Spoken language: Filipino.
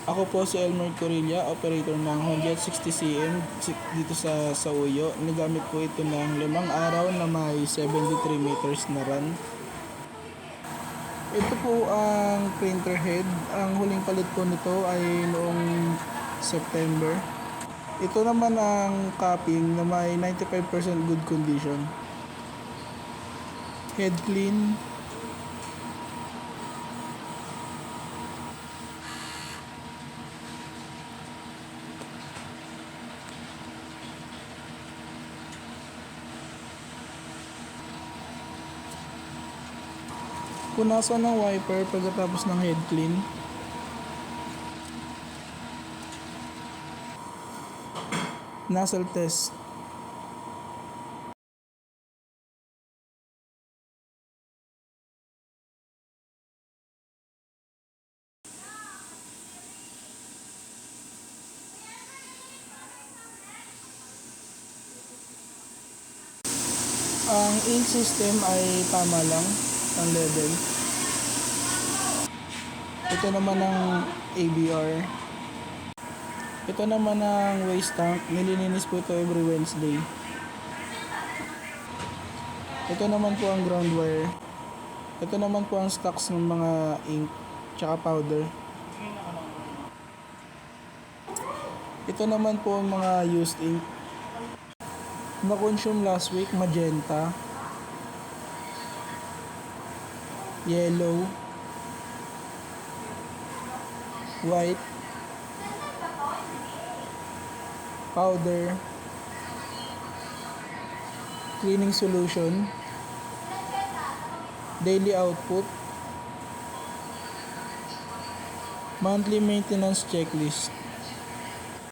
Ako po si Elmer Corilla, operator ng Honjet 60cm dito sa Uyo. Nagamit po ito ng 5 araw na may 73 meters na run. Ito po ang printer head. Ang huling palit po nito ay noong September. Ito naman ang capping na may 95% good condition. Head clean. Punasan ng wiper pagkatapos ng head clean. Nozzle test. Ang ink system ay tama lang ang level. Ito naman ang ABR. Ito naman ang waste tank. Nililinis po ito every Wednesday. Ito naman po ang ground wire. Ito naman po ang stocks ng mga ink tsaka powder. Ito naman po ang mga used ink. Na-consume last week, magenta, yellow, white, powder, cleaning solution, daily output, monthly maintenance checklist.